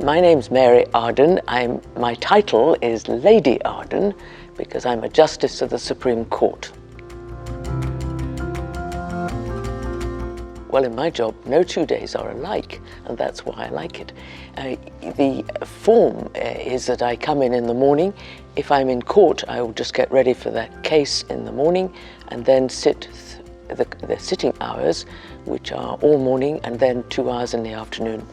My name's Mary Arden. My title is Lady Arden because I'm a Justice of the Supreme Court. Well, in my job, no 2 days are alike, and that's why I like it. The form is that I come in the morning. If I'm in court, I will just get ready for that case in the morning and then sit the sitting hours, which are all morning, and then 2 hours in the afternoon.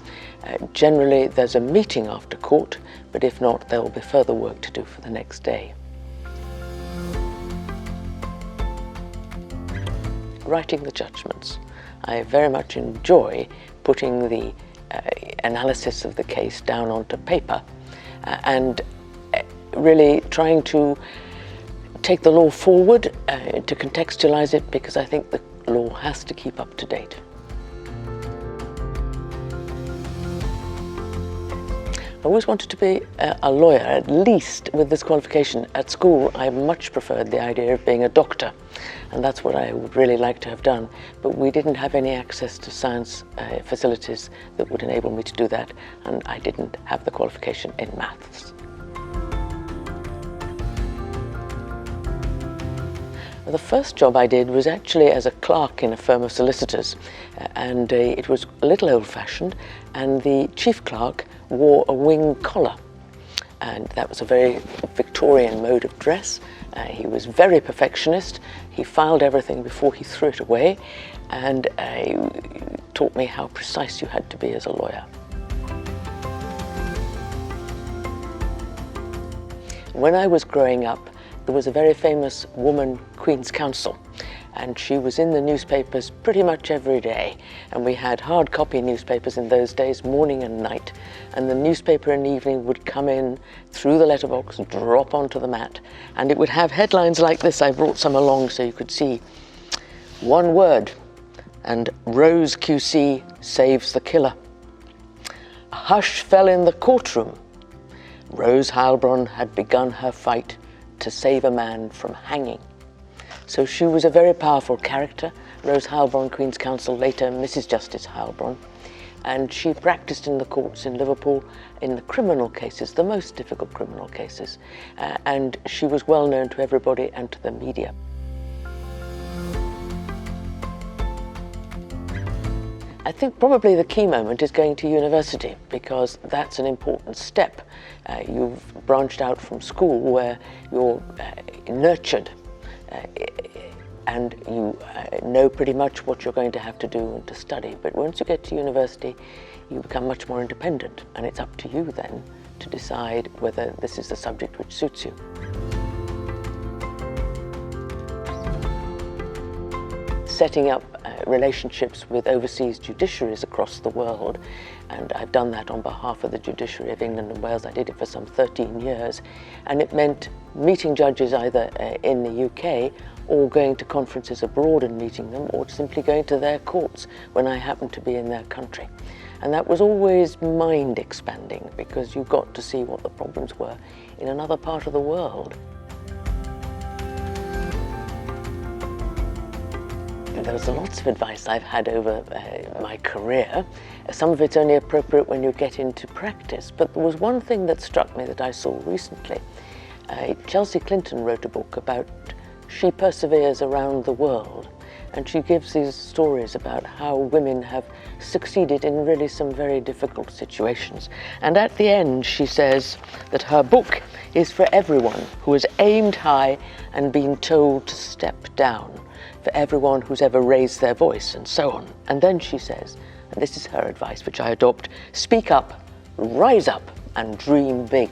Generally, there's a meeting after court, but if not, there will be further work to do for the next day. Writing the judgments. I very much enjoy putting the analysis of the case down onto paper and really trying to take the law forward, to contextualize it, because I think the law has to keep up to date. I always wanted to be a lawyer, at least with this qualification. At school, I much preferred the idea of being a doctor, and that's what I would really like to have done. But we didn't have any access to science facilities that would enable me to do that, and I didn't have the qualification in maths. The first job I did was actually as a clerk in a firm of solicitors, and it was a little old-fashioned, and the chief clerk wore a wing collar, and that was a very Victorian mode of dress. He was very perfectionist. He filed everything before he threw it away, and taught me how precise you had to be as a lawyer. When I was growing up, there was a very famous woman, Queen's Counsel, and she was in the newspapers pretty much every day. And we had hard copy newspapers in those days, morning and night. And the newspaper in the evening would come in through the letterbox and drop onto the mat. And it would have headlines like this. I brought some along so you could see. One word, and Rose QC saves the killer. A hush fell in the courtroom. Rose Heilbronn had begun her fight to save a man from hanging. So she was a very powerful character, Rose Heilbronn, Queen's Counsel, later Mrs. Justice Heilbronn, and she practiced in the courts in Liverpool in the criminal cases, the most difficult criminal cases, and she was well known to everybody and to the media. I think probably the key moment is going to university, because that's an important step. You've branched out from school where you're nurtured and you know pretty much what you're going to have to do and to study. But once you get to university, you become much more independent, and it's up to you then to decide whether this is the subject which suits you. Setting up relationships with overseas judiciaries across the world, and I've done that on behalf of the Judiciary of England and Wales. I did it for some 13 years, and it meant meeting judges either in the UK or going to conferences abroad and meeting them, or simply going to their courts when I happened to be in their country. And that was always mind expanding, because you got to see what the problems were in another part of the world. There's lots of advice I've had over my career. Some of it's only appropriate when you get into practice, but there was one thing that struck me that I saw recently. Chelsea Clinton wrote a book about She Perseveres Around the World, and she gives these stories about how women have succeeded in really some very difficult situations. And at the end she says that her book is for everyone who has aimed high and been told to step down, for everyone who's ever raised their voice, and so on. And then she says, and this is her advice which I adopt, speak up, rise up, and dream big.